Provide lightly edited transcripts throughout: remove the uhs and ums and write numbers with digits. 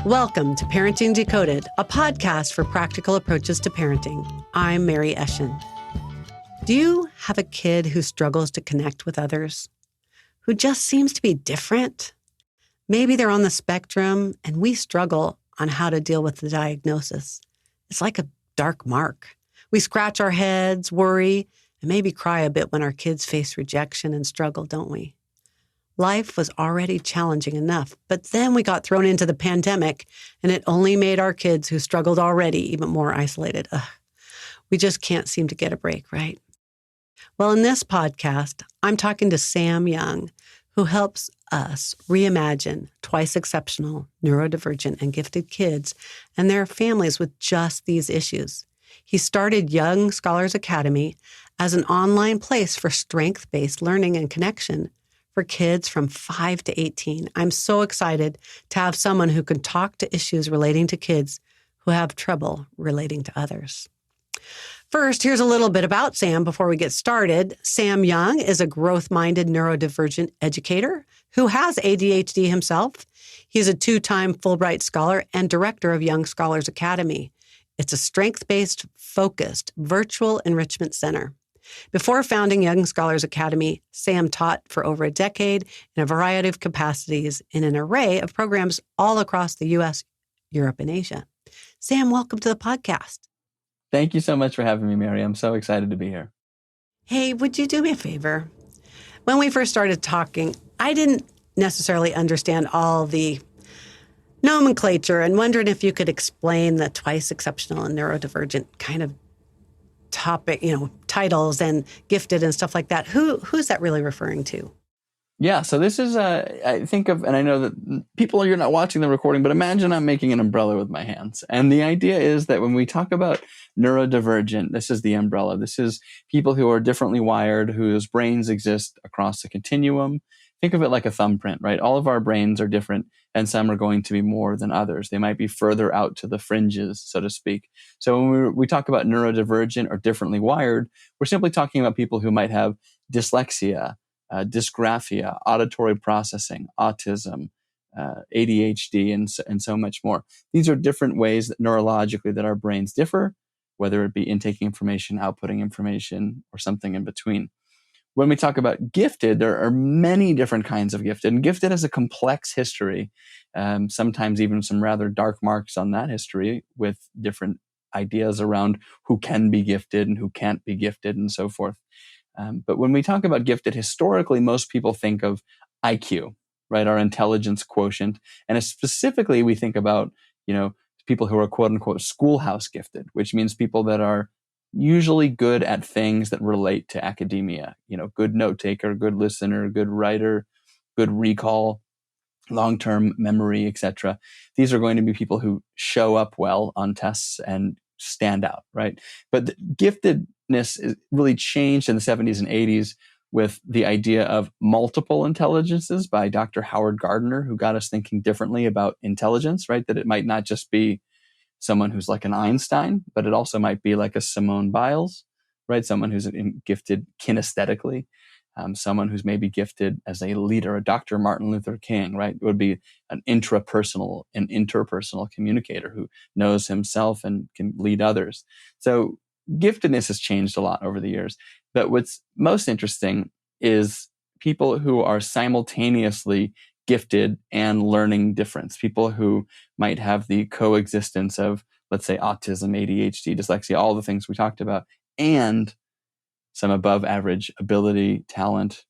Welcome to Parenting Decoded, a podcast for practical approaches to parenting. I'm Mary Eschen. Do you have a kid who struggles to connect with others? Who just seems to be different? Maybe they're on the spectrum and we struggle on how to deal with the diagnosis. It's like a dark mark. We scratch our heads, worry, and maybe cry a bit when our kids face rejection and struggle, don't we? Life was already challenging enough, but then we got thrown into the pandemic, and it only made our kids who struggled already even more isolated. We just can't seem to get a break, right? Well, in this podcast, I'm talking to Sam Young, who helps us reimagine twice exceptional, neurodivergent, and gifted kids and their families with just these issues. He started Young Scholars Academy as an online place for strength-based learning and connection for kids from 5 to 18. I'm so excited to have someone who can talk to issues relating to kids who have trouble relating to others. First, here's a little bit about Sam before we get started. Sam Young is a growth-minded neurodivergent educator who has ADHD himself. He's a 2-time Fulbright Scholar and director of Young Scholars Academy. It's a strength-based, focused, virtual enrichment center. Before founding Young Scholars Academy, Sam taught for over a decade in a variety of capacities in an array of programs all across the U.S., Europe, and Asia. Sam, welcome to the podcast. Thank you so much for having me, Mary. I'm so excited to be here. Hey, would you do me a favor? When we first started talking, I didn't necessarily understand all the nomenclature and wondered if you could explain the twice exceptional and neurodivergent kind of topic, titles and gifted and stuff like that. Who's that really referring to? Yeah, so this is, I think of, and I know that people, you're not watching the recording, but imagine I'm making an umbrella with my hands. And the idea is that when we talk about neurodivergent, this is the umbrella. This is people who are differently wired, whose brains exist across the continuum. Think of it like a thumbprint, right? All of our brains are different, and some are going to be more than others. They might be further out to the fringes, so to speak. So when we talk about neurodivergent or differently wired, we're simply talking about people who might have dyslexia, dysgraphia, auditory processing, autism, ADHD, and so much more. These are different ways that neurologically that our brains differ, whether it be intaking information, outputting information, or something in between. When we talk about gifted, there are many different kinds of gifted, and gifted has a complex history, sometimes even some rather dark marks on that history with different ideas around who can be gifted and who can't be gifted and so forth. But when we talk about gifted, historically, most people think of IQ, right? Our intelligence quotient. And specifically, we think about, people who are quote unquote schoolhouse gifted, which means people that are usually good at things that relate to academia, good note taker, good listener, good writer, good recall, long-term memory, etc. These are going to be people who show up well on tests and stand out, right? But the giftedness is really changed in the 70s and 80s with the idea of multiple intelligences by Dr. Howard Gardner, who got us thinking differently about intelligence, right? That it might not just be someone who's like an Einstein, but it also might be like a Simone Biles, right? Someone who's gifted kinesthetically, someone who's maybe gifted as a leader, a Dr. Martin Luther King, right? It would be an interpersonal communicator who knows himself and can lead others. So giftedness has changed a lot over the years. But what's most interesting is people who are simultaneously gifted and learning difference, people who might have the coexistence of, let's say, autism, ADHD, dyslexia, all the things we talked about, and some above average ability, talent,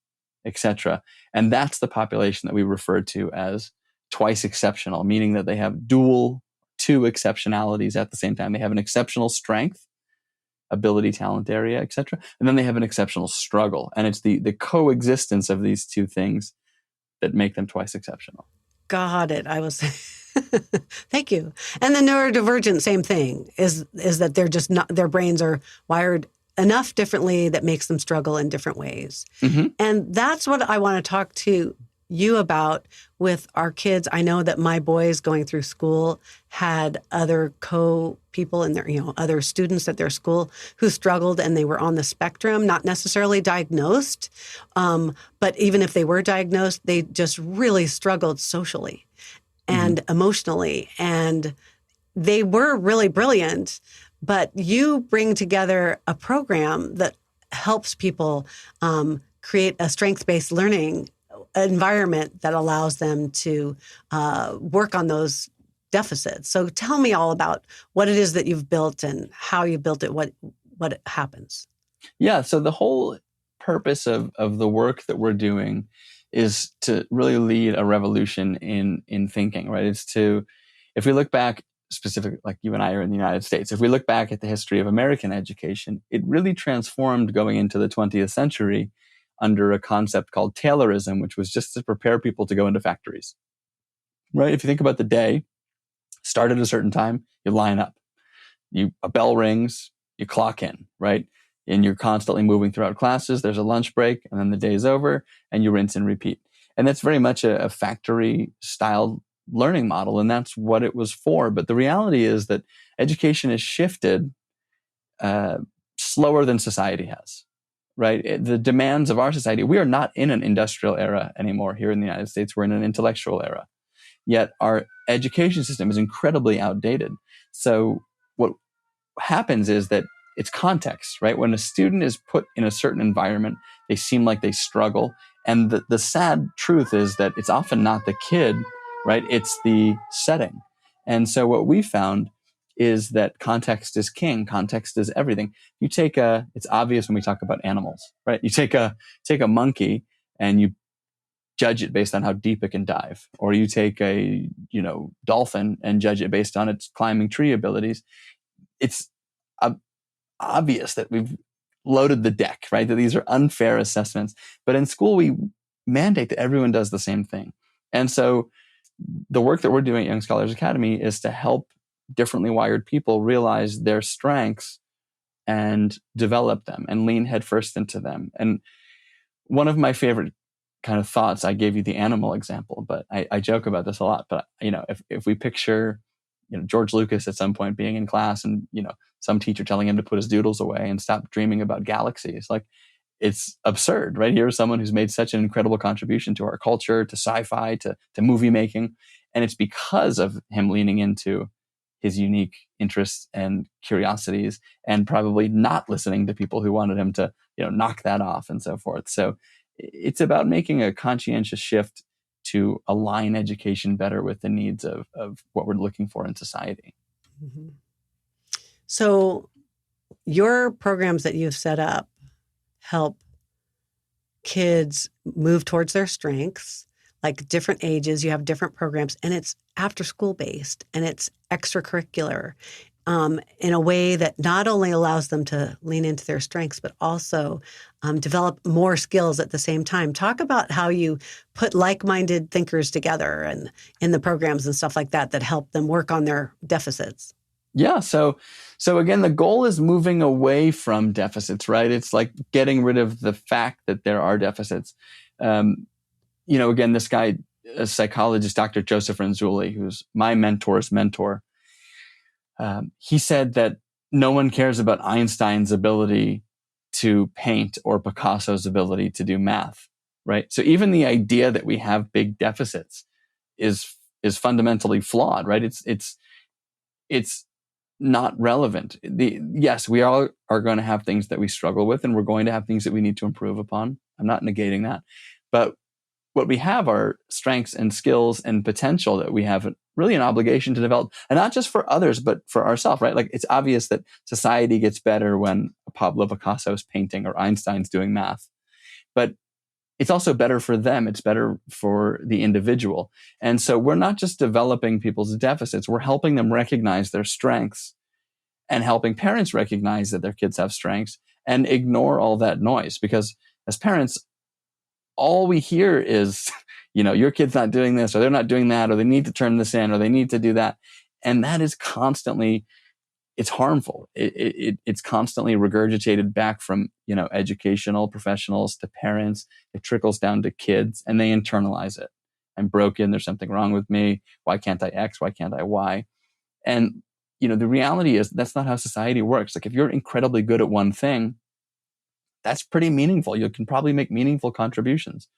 etc. And that's the population that we refer to as twice exceptional, meaning that they have two exceptionalities at the same time. They have an exceptional strength, ability, talent area, etc. And then they have an exceptional struggle. And it's the coexistence of these two things that make them twice exceptional. Got it. Thank you. And the neurodivergent, same thing, is that they're just not, their brains are wired enough differently that makes them struggle in different ways. Mm-hmm. And that's what I want to talk to you about with our kids. I know that my boys going through school had other people in their, other students at their school who struggled and they were on the spectrum, not necessarily diagnosed. But even if they were diagnosed, they just really struggled socially. And and emotionally. And they were really brilliant, but you bring together a program that helps people create a strengths-based learning environment that allows them to work on those deficits. So tell me all about what it is that you've built and how you built it, what happens. Yeah. So the whole purpose of the work that we're doing is to really lead a revolution in thinking, right? It's to, if we look back specifically, like you and I are in the United States, if we look back at the history of American education, it really transformed going into the 20th century under a concept called Taylorism, which was just to prepare people to go into factories, right? If you think about the day, start at a certain time, you line up, a bell rings, you clock in, right? And you're constantly moving throughout classes. There's a lunch break, and then the day is over, and you rinse and repeat. And that's very much a factory style learning model, and that's what it was for. But the reality is that education has shifted slower than society has, right? The demands of our society, we are not in an industrial era anymore here in the United States. We're in an intellectual era. Yet our education system is incredibly outdated. So what happens is that it's context, right? When a student is put in a certain environment, they seem like they struggle. And the sad truth is that it's often not the kid, right? It's the setting. And so what we found is that context is king. Context is everything. You take it's obvious when we talk about animals, right? You take a monkey and you judge it based on how deep it can dive, or you take a dolphin and judge it based on its climbing tree abilities. It's obvious that we've loaded the deck, right? That these are unfair assessments. But in school, we mandate that everyone does the same thing. And so the work that we're doing at Young Scholars Academy is to help differently wired people realize their strengths and develop them and lean headfirst into them. And one of my favorite kind of thoughts, I gave you the animal example, but I joke about this a lot. But if we picture George Lucas at some point being in class and some teacher telling him to put his doodles away and stop dreaming about galaxies, like, it's absurd, right? Here's someone who's made such an incredible contribution to our culture, to sci-fi, to movie making, and it's because of him leaning into his unique interests and curiosities, and probably not listening to people who wanted him to knock that off and so forth. So it's about making a conscientious shift to align education better with the needs of what we're looking for in society. Mm-hmm. So your programs that you've set up help kids move towards their strengths, like different ages. You have different programs, and it's after school based and it's extracurricular in a way that not only allows them to lean into their strengths, but also develop more skills at the same time. Talk about how you put like-minded thinkers together and in the programs and stuff like that help them work on their deficits. Yeah. So again, the goal is moving away from deficits, right? It's like getting rid of the fact that there are deficits. Again, this guy, a psychologist, Dr. Joseph Renzulli, who's my mentor's mentor, he said that no one cares about Einstein's ability to paint or Picasso's ability to do math, right? So even the idea that we have big deficits is fundamentally flawed, right? It's not relevant. Yes, we all are going to have things that we struggle with, and we're going to have things that we need to improve upon. I'm not negating that. But what we have are strengths and skills and potential that we have really an obligation to develop, and not just for others, but for ourselves, right? Like, it's obvious that society gets better when Pablo Picasso is painting or Einstein's doing math, but it's also better for them. It's better for the individual. And so we're not just developing people's deficits, we're helping them recognize their strengths and helping parents recognize that their kids have strengths and ignore all that noise. Because as parents, all we hear is, your kid's not doing this, or they're not doing that, or they need to turn this in, or they need to do that. And that is constantly, it's harmful. It's constantly regurgitated back from, educational professionals to parents. It trickles down to kids, and they internalize it. I'm broken. There's something wrong with me. Why can't I X? Why can't I Y? And, the reality is that's not how society works. Like, if you're incredibly good at one thing, that's pretty meaningful. You can probably make meaningful contributions.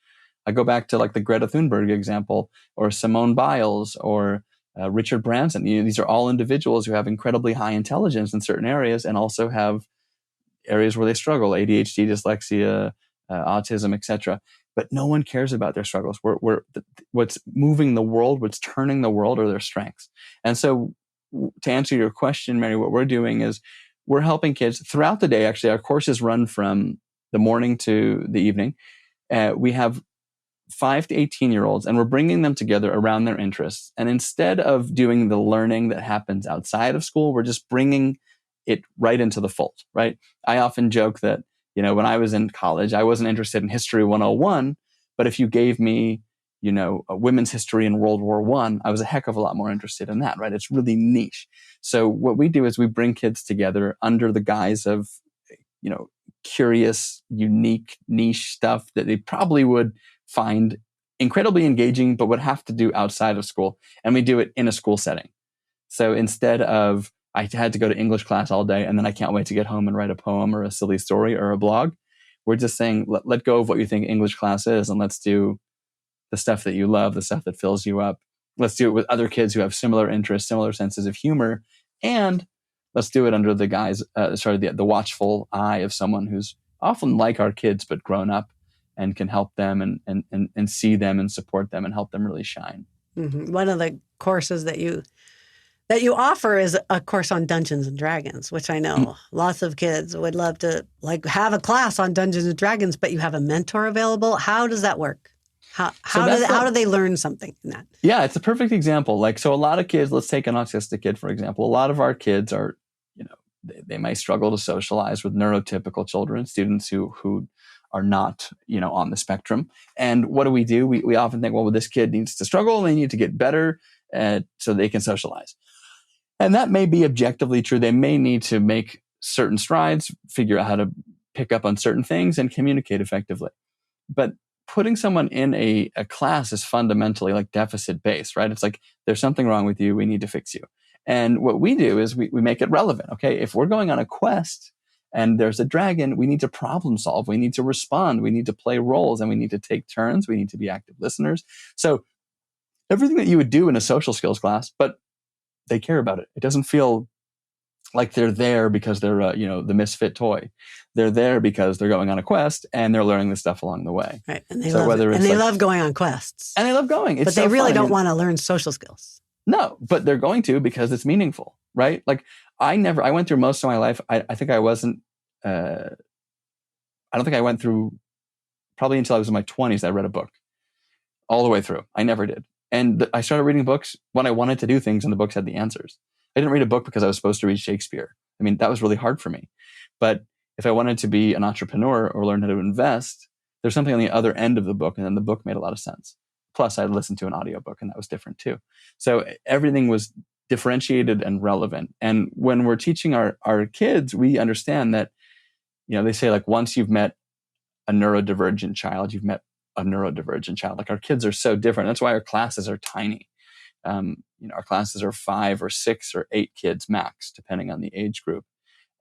I go back to like the Greta Thunberg example, or Simone Biles, or Richard Branson. These are all individuals who have incredibly high intelligence in certain areas and also have areas where they struggle: ADHD, dyslexia, autism, etc. But no one cares about their struggles. What's moving the world, what's turning the world, are their strengths. And so, to answer your question, Mary, what we're doing is we're helping kids throughout the day. Actually, our courses run from the morning to the evening. We have 5 to 18-year-olds, and we're bringing them together around their interests. And instead of doing the learning that happens outside of school, we're just bringing it right into the fold, right? I often joke that, when I was in college, I wasn't interested in History 101, but if you gave me, a women's history in World War I was a heck of a lot more interested in that, right? It's really niche. So what we do is we bring kids together under the guise of, curious, unique, niche stuff that they probably would find incredibly engaging, but would have to do outside of school. And we do it in a school setting. So instead of, I had to go to English class all day and then I can't wait to get home and write a poem or a silly story or a blog, we're just saying, let go of what you think English class is, and let's do the stuff that you love, the stuff that fills you up. Let's do it with other kids who have similar interests, similar senses of humor, and let's do it under the guise, the watchful eye of someone who's often like our kids, but grown up and can help them and see them and support them and help them really shine. Mm-hmm. One of the courses that you offer is a course on Dungeons and Dragons, which I know lots of kids would love to have a class on Dungeons and Dragons, but you have a mentor available. How does that work? How do they learn something in that? Yeah, it's a perfect example. So a lot of kids, let's take an autistic kid, for example. A lot of our kids are, they may struggle to socialize with neurotypical children, students who are not, on the spectrum. And what do? We often think, well, this kid needs to struggle and they need to get better so they can socialize. And that may be objectively true. They may need to make certain strides, figure out how to pick up on certain things and communicate effectively. But putting someone in a class is fundamentally like deficit based, right? It's like, there's something wrong with you. We need to fix you. And what we do is we make it relevant. Okay. If we're going on a quest and there's a dragon, we need to problem solve. We need to respond. We need to play roles, and we need to take turns. We need to be active listeners. So everything that you would do in a social skills class, but they care about it. It doesn't feel like they're there because they're, the misfit toy. They're there because they're going on a quest and they're learning this stuff along the way. Right. And they love going on quests. And they love going. But they really don't want to learn social skills. No, but they're going to because it's meaningful, right? Like I went through most of my life. I think I wasn't, I don't think I went through probably until I was in my 20s. I read a book all the way through. I never did. And I started reading books when I wanted to do things and the books had the answers. I didn't read a book because I was supposed to read Shakespeare. I mean, that was really hard for me. But if I wanted to be an entrepreneur or learn how to invest, there's something on the other end of the book, and then the book made a lot of sense. Plus, I listened to an audiobook, and that was different too. So everything was differentiated and relevant. And when we're teaching our kids, we understand that, they say like once you've met a neurodivergent child, you've met a neurodivergent child. Like our kids are so different. That's why our classes are tiny. Our classes are 5 or 6 or 8 kids max, depending on the age group.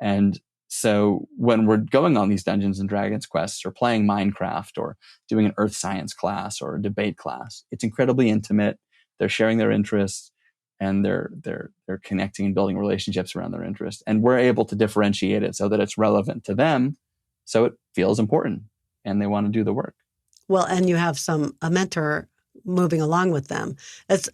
And so when we're going on these Dungeons and Dragons quests or playing Minecraft or doing an earth science class or a debate class, it's incredibly intimate. They're sharing their interests and they're connecting and building relationships around their interests. And we're able to differentiate it so that it's relevant to them. So it feels important and they want to do the work. Well, and you have a mentor moving along with them. It's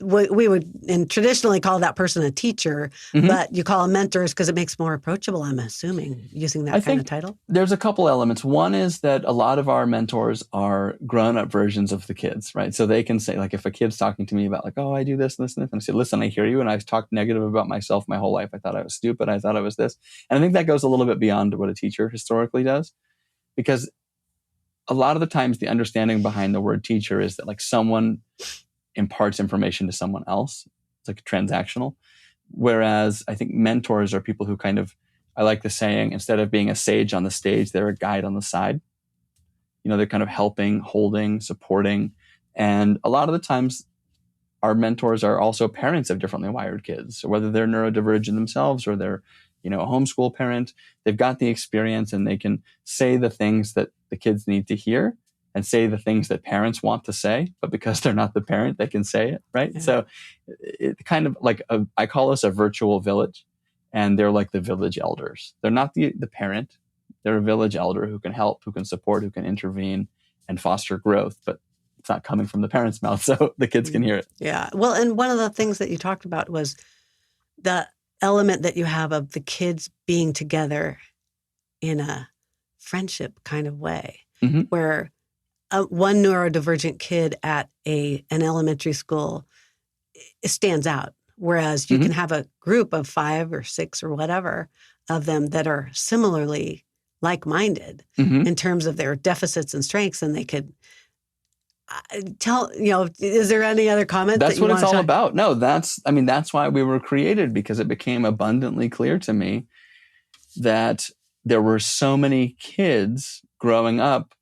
we would traditionally call that person a teacher, but you call them mentors because it makes more approachable, I'm assuming, using that kind of title. There's a couple elements. One is that a lot of our mentors are grown-up versions of the kids, right? So they can say, like, if a kid's talking to me about like, oh, I do this and this and this, and I say, listen, I hear you, and I've talked negative about myself my whole life. I thought I was stupid. I thought I was this. And I think that goes a little bit beyond what a teacher historically does, because a lot of the times the understanding behind the word teacher is that like someone imparts information to someone else. It's like transactional. Whereas I think mentors are people who kind of, I like the saying, instead of being a sage on the stage, they're a guide on the side. They're kind of helping, holding, supporting. And a lot of the times our mentors are also parents of differently wired kids. So whether they're neurodivergent themselves or they're, a homeschool parent, they've got the experience and they can say the things that the kids need to hear and say the things that parents want to say, but because they're not the parent, they can say it, right? Yeah. So it kind of like, I call us a virtual village, and they're like the village elders. They're not the parent. They're a village elder who can help, who can support, who can intervene and foster growth, but it's not coming from the parent's mouth, so the kids can hear it. Yeah. Well, and one of the things that you talked about was the element that you have of the kids being together in a friendship kind of way, Mm-hmm. where one neurodivergent kid at an elementary school stands out, whereas you can have a group of 5 or 6 or whatever of them that are similarly like-minded in terms of their deficits and strengths, and they could is there any other comment? That's what it's all about. No, that's why we were created, because it became abundantly clear to me that there were so many kids growing up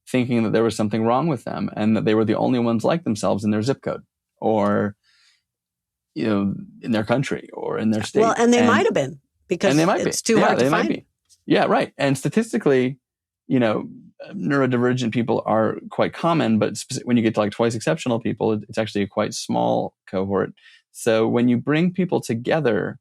thinking that there was something wrong with them and that they were the only ones like themselves in their zip code or, in their country or in their state. Well, and they might have been, because it's too hard to find. Yeah, right. And statistically, neurodivergent people are quite common, but when you get to like twice exceptional people, it's actually a quite small cohort. So when you bring people together,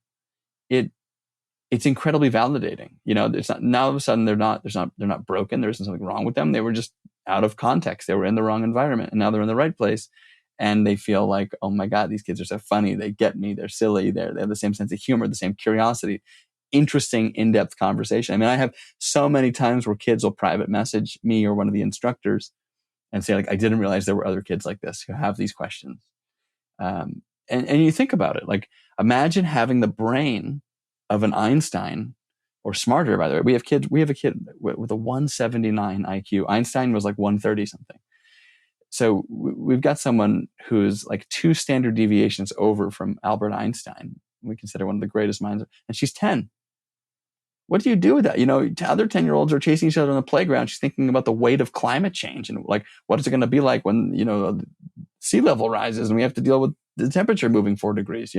it's incredibly validating. It's not, now all of a sudden they're not broken. There isn't something wrong with them. They were just out of context. They were in the wrong environment, and now they're in the right place. And they feel like, oh my God, these kids are so funny. They get me. They're silly. They have the same sense of humor, the same curiosity. Interesting, in-depth conversation. I mean, I have so many times where kids will private message me or one of the instructors and say, like, I didn't realize there were other kids like this who have these questions. And you think about it, like, imagine having the brain of an Einstein, or smarter, by the way. We have a kid with a 179 IQ. Einstein was like 130 something. So we've got someone who's like 2 standard deviations over from Albert Einstein. We consider one of the greatest minds, and she's 10. What do you do with that? Other 10-year-olds are chasing each other on the playground. She's thinking about the weight of climate change and like, what is it going to be like when, sea level rises and we have to deal with the temperature moving 4 degrees,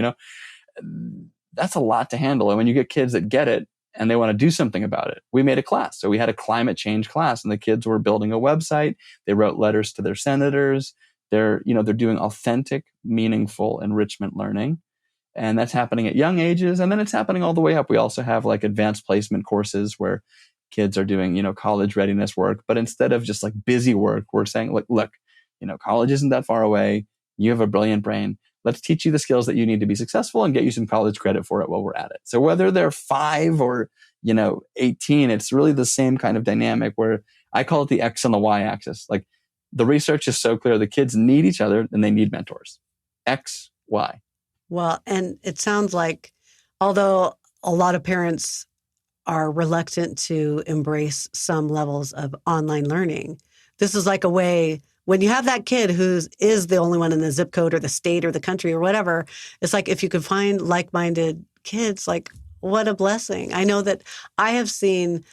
That's a lot to handle. And when you get kids that get it and they want to do something about it, we made a class. So we had a climate change class, and the kids were building a website. They wrote letters to their senators. They're doing authentic, meaningful enrichment learning. And that's happening at young ages. And then it's happening all the way up. We also have like advanced placement courses where kids are doing, college readiness work. But instead of just like busy work, we're saying, look, college isn't that far away. You have a brilliant brain. Let's teach you the skills that you need to be successful and get you some college credit for it while we're at it. So whether they're 5 or, 18, it's really the same kind of dynamic where I call it the X and the Y axis. Like, the research is so clear. The kids need each other and they need mentors. X, Y. Well, and it sounds like, although a lot of parents are reluctant to embrace some levels of online learning, this is like a way, when you have that kid who is the only one in the zip code or the state or the country or whatever, it's like if you could find like-minded kids, like, what a blessing. I know that I have seen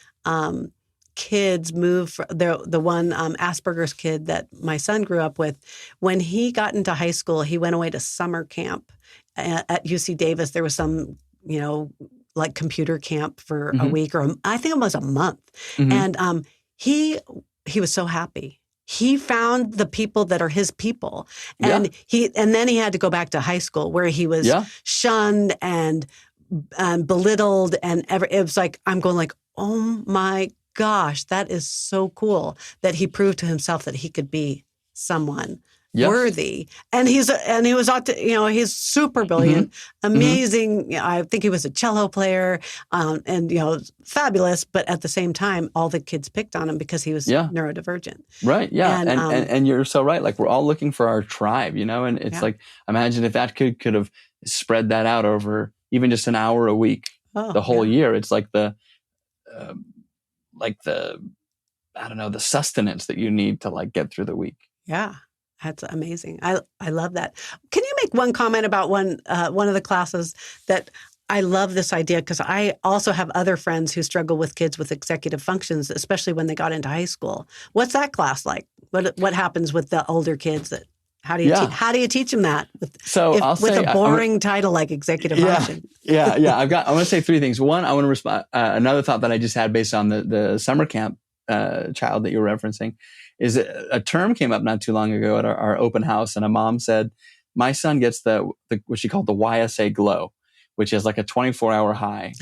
kids move, the one Asperger's kid that my son grew up with, when he got into high school, he went away to summer camp at UC Davis. There was some, like computer camp for a week, or I think it was a month. And he was so happy. He found the people that are his people. And then he had to go back to high school where he was shunned and belittled. And it was like, I'm going like, oh my gosh, that is so cool that he proved to himself that he could be someone worthy. And he was, he's super brilliant, amazing. I think he was a cello player, and fabulous. But at the same time, all the kids picked on him because he was neurodivergent. Right. Yeah. And you're so right. Like, we're all looking for our tribe, and it's like, imagine if that kid could have spread that out over even just an hour a week, the whole year. It's like the sustenance that you need to like get through the week. Yeah. That's amazing. I love that. Can you make one comment about one of the classes that I love this idea, because I also have other friends who struggle with kids with executive functions, especially when they got into high school. What's that class like? What happens with the older kids? How do you teach them that? With a boring title like executive function. I want to say 3 things. One, I want to respond. Another thought that I just had based on the summer camp child that you're referencing is a term came up not too long ago at our open house, and a mom said, my son gets the what she called the YSA glow, which is like a 24-hour high.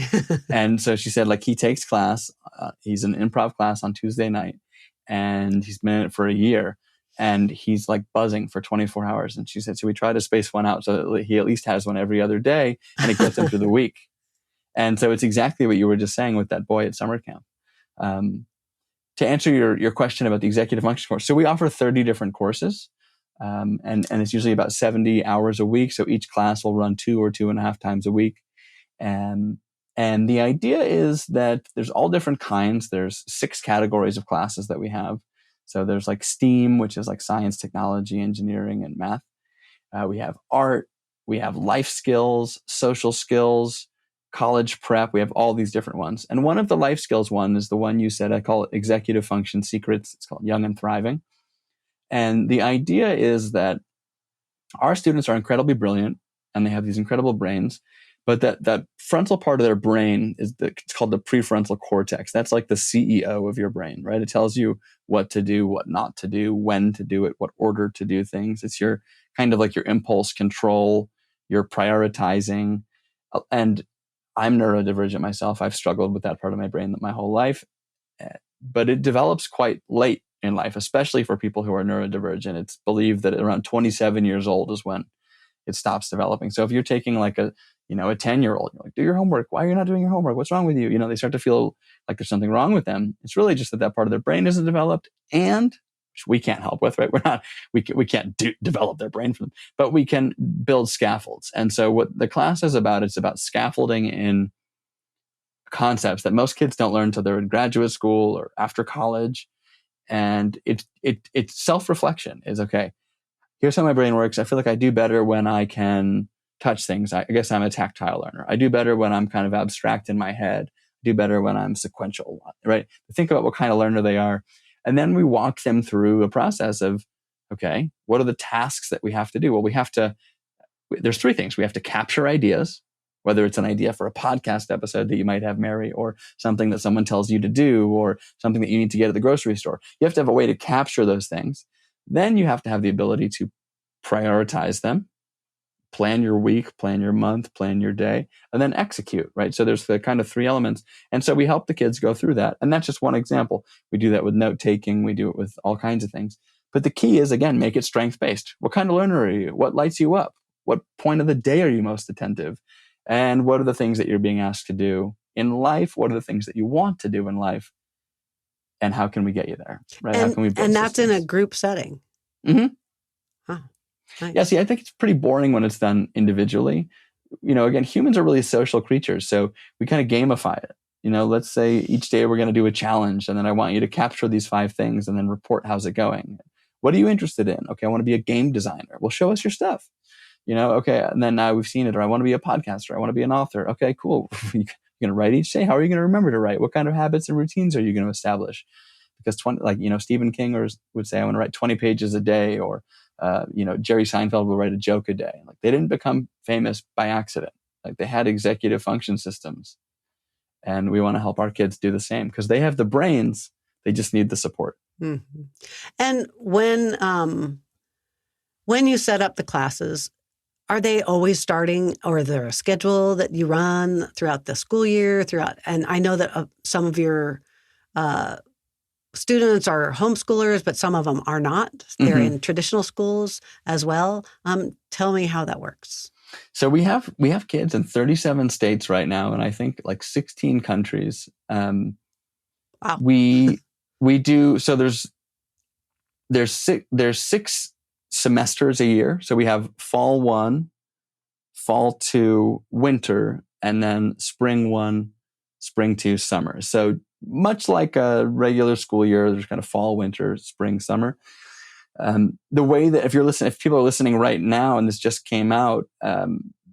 And so she said, like, he takes class. He's in improv class on Tuesday night, and he's been in it for a year, and he's like buzzing for 24 hours. And she said, so we try to space one out so that he at least has one every other day, and it gets him through the week. And so it's exactly what you were just saying with that boy at summer camp. To answer your question about the executive function course, so we offer 30 different courses, and it's usually about 70 hours a week. So each class will run 2 or 2.5 times a week. And the idea is that there's all different kinds. There's 6 categories of classes that we have. So there's like STEAM, which is like science, technology, engineering, and math. We have art, we have life skills, social skills, college prep. We have all these different ones. And one of the life skills one is the one you said. I call it Executive Function Secrets. It's called Young and Thriving. And the idea is that our students are incredibly brilliant, and they have these incredible brains, but that frontal part of their brain it's called the prefrontal cortex. That's like the CEO of your brain, right? It tells you what to do, what not to do, when to do it, what order to do things. It's your kind of like your impulse control, your prioritizing. And I'm neurodivergent myself. I've struggled with that part of my brain my whole life, but it develops quite late in life, especially for people who are neurodivergent. It's believed that around 27 years old is when it stops developing. So if you're taking like a 10-year-old, you're like, do your homework. Why are you not doing your homework? What's wrong with you? They start to feel like there's something wrong with them. It's really just that part of their brain isn't developed, and which we can't help with, right? We can't develop their brain for them, but we can build scaffolds. And so what the class is about, it's about scaffolding in concepts that most kids don't learn until they're in graduate school or after college. And it's self-reflection is, okay, here's how my brain works. I feel like I do better when I can touch things. I guess I'm a tactile learner. I do better when I'm kind of abstract in my head. I do better when I'm sequential, right? Think about what kind of learner they are. And then we walk them through a process of, okay, what are the tasks that we have to do? Well, there's 3 things. We have to capture ideas, whether it's an idea for a podcast episode that you might have, Mary, or something that someone tells you to do, or something that you need to get at the grocery store. You have to have a way to capture those things. Then you have to have the ability to prioritize them, plan your week, plan your month, plan your day, and then execute, right? So there's the kind of 3 elements. And so we help the kids go through that. And that's just one example. We do that with note taking. We do it with all kinds of things. But the key is, again, make it strength-based. What kind of learner are you? What lights you up? What point of the day are you most attentive? And what are the things that you're being asked to do in life? What are the things that you want to do in life? And how can we get you there? Right? And, how can we build and that's systems? in a group setting. Mm-hmm. Huh. Nice. Yeah, see, I think it's pretty boring when it's done individually. Again, humans are really social creatures, so we kind of gamify it. Let's say each day we're going to do a challenge, and then I want you to capture these 5 things and then report how's it going. What are you interested in? Okay, I want to be a game designer. Well, show us your stuff. Okay, and then now we've seen it, or I want to be a podcaster. I want to be an author. Okay, cool. You're going to write each day. How are you going to remember to write? What kind of habits and routines are you going to establish? Because Stephen King would say, I want to write 20 pages a day, or Jerry Seinfeld will write a joke a day. Like, they didn't become famous by accident. Like, they had executive function systems, and we want to help our kids do the same because they have the brains. They just need the support. Mm-hmm. And when you set up the classes, are they always starting, or is there a schedule that you run throughout the school year? And I know that some of your students are homeschoolers, but some of them are not. They're Mm-hmm. in traditional schools as well. Tell me how that works. So we have kids in 37 states right now, and I think like 16 countries. Wow. We do. So there's 6 semesters a year. So we have fall 1, fall 2, winter, and then spring 1, spring 2, summer. So much like a regular school year, there's kind of fall, winter, spring, summer. The way that if people are listening right now, and this just came out,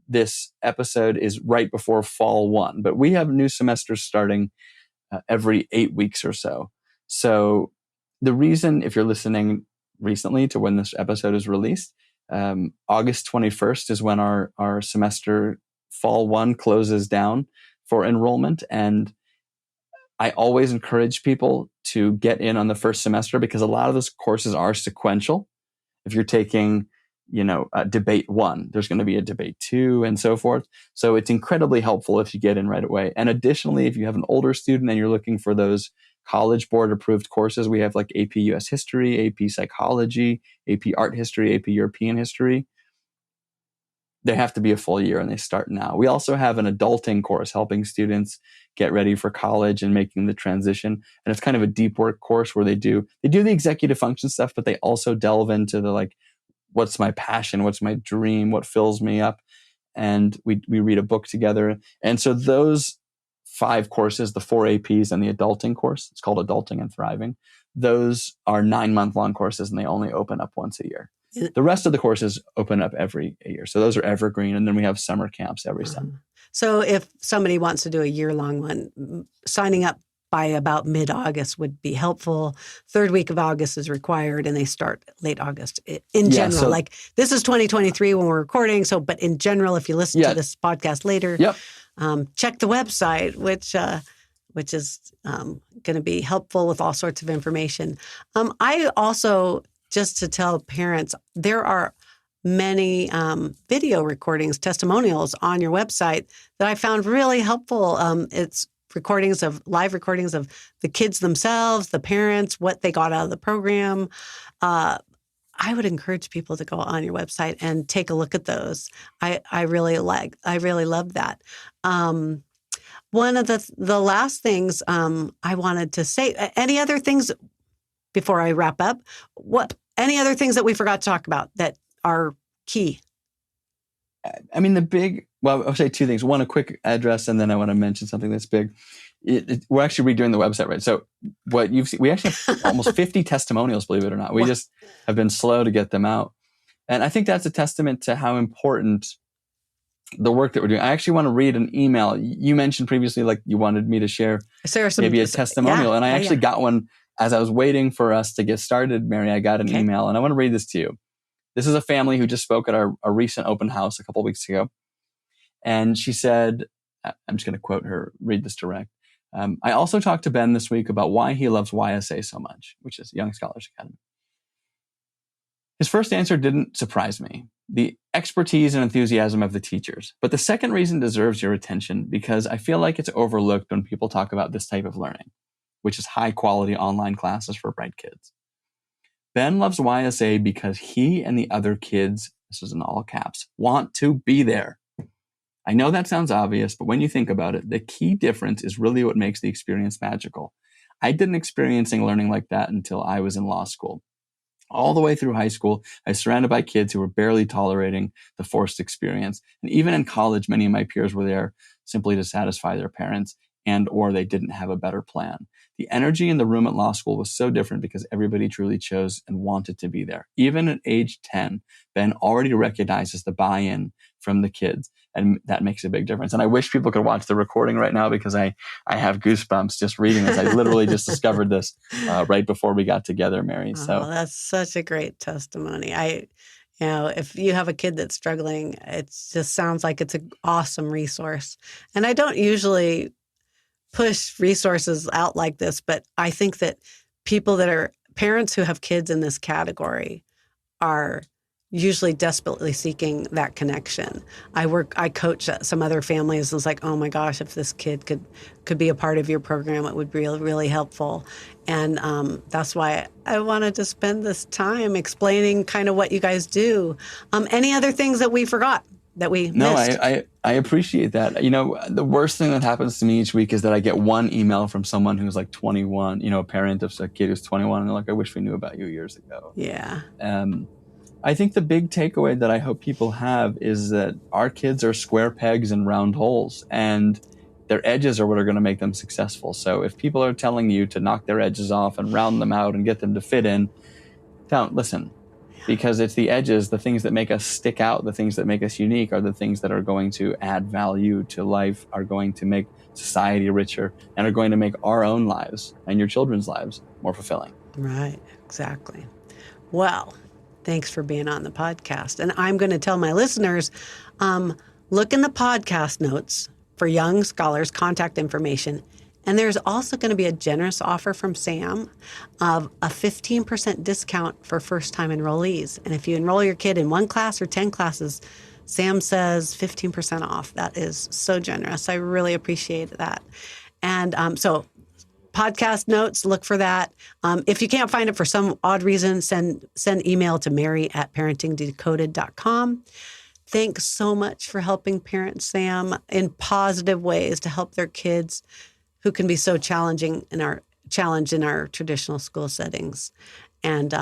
this episode is right before fall 1, but we have new semesters starting every 8 weeks or so. So the reason, if you're listening recently to when this episode is released, August 21st is when our semester fall 1 closes down for enrollment. And I always encourage people to get in on the first semester because a lot of those courses are sequential. If you're taking, debate 1, there's going to be a debate 2 and so forth. So it's incredibly helpful if you get in right away. And additionally, if you have an older student and you're looking for those College Board approved courses, we have like AP US History, AP Psychology, AP Art History, AP European History. They have to be a full year and they start now. We also have an adulting course helping students get ready for college and making the transition. And it's kind of a deep work course where they do the executive function stuff, but they also delve into the like, what's my passion? What's my dream? What fills me up? And we read a book together. And so those 5 courses, the 4 APs and the adulting course, it's called Adulting and Thriving. Those are 9-month-long courses and they only open up once a year. The rest of the courses open up every year. So those are evergreen. And then we have summer camps every summer. So if somebody wants to do a year-long one, signing up by about mid-August would be helpful. 3rd week of August is required, and they start late August in general. So, like this is 2023 when we're recording. So, but in general, if you listen to this podcast later, check the website, which is going to be helpful with all sorts of information. I also, just to tell parents, there are many video recordings, testimonials on your website that I found really helpful. It's live recordings of the kids themselves, the parents, what they got out of the program. I would encourage people to go on your website and take a look at those. I really love that. One of the last things I wanted to say, any other things before I wrap up? Any other things that we forgot to talk about that are key? I mean, I'll say 2 things. One, a quick address, and then I want to mention something that's big. We're actually redoing the website, right? So what you've seen, we actually have almost 50 testimonials, believe it or not. We just have been slow to get them out. And I think that's a testament to how important the work that we're doing. I actually want to read an email. You mentioned previously, like you wanted me to share maybe a testimonial. And I actually got one as I was waiting for us to get started, Mary. I got an email, and I want to read this to you. This is a family who just spoke at our recent open house a couple of weeks ago. And she said, I'm just going to quote her, read this direct. I also talked to Ben this week about why he loves YSA so much, which is Young Scholars Academy. His first answer didn't surprise me, the expertise and enthusiasm of the teachers. But the second reason deserves your attention because I feel like it's overlooked when people talk about this type of learning, which is high quality online classes for bright kids. Ben loves YSA because he and the other kids, this is in all caps, want to be there. I know that sounds obvious, but when you think about it, the key difference is really what makes the experience magical. I didn't experience learning like that until I was in law school. All the way through high school, I was surrounded by kids who were barely tolerating the forced experience. And even in college, many of my peers were there simply to satisfy their parents or they didn't have a better plan. The energy in the room at law school was so different because everybody truly chose and wanted to be there. Even at age 10, Ben already recognizes the buy-in from the kids, and that makes a big difference. And I wish people could watch the recording right now because I have goosebumps just reading this. I literally just discovered this right before we got together, Mary. So that's such a great testimony. If you have a kid that's struggling, it just sounds like it's an awesome resource. And I don't usually push resources out like this, but I think that people that are parents who have kids in this category are usually desperately seeking that connection. I coach some other families, and it's like, oh my gosh, if this kid could be a part of your program, it would be really, really helpful. And that's why I wanted to spend this time explaining kind of what you guys do. Any other things that we forgot? That we missed? No, I appreciate that. The worst thing that happens to me each week is that I get one email from someone who's like 21, a parent of a kid who's 21, and they're like, I wish we knew about you years ago. Yeah. I think the big takeaway that I hope people have is that our kids are square pegs and round holes, and their edges are what are going to make them successful. So if people are telling you to knock their edges off and round them out and get them to fit in, don't listen. Because it's the edges, the things that make us stick out, the things that make us unique are the things that are going to add value to life, are going to make society richer, and are going to make our own lives and your children's lives more fulfilling. Right, exactly. Well, thanks for being on the podcast. And I'm going to tell my listeners, look in the podcast notes for Young Scholars contact information And there's also going to be a generous offer from Sam of a 15% discount for first-time enrollees. And if you enroll your kid in 1 class or 10 classes, Sam says 15% off. That is so generous. I really appreciate that. And so podcast notes, look for that. If you can't find it for some odd reason, send email to mary@parentingdecoded.com. Thanks so much for helping parents, Sam, in positive ways to help their kids who can be so challenging in our traditional school settings. And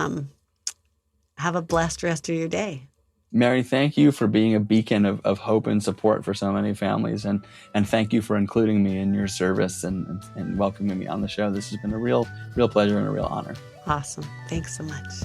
have a blessed rest of your day. Mary, thank you for being a beacon of hope and support for so many families. And thank you for including me in your service and welcoming me on the show. This has been a real pleasure and a real honor. Awesome. Thanks so much.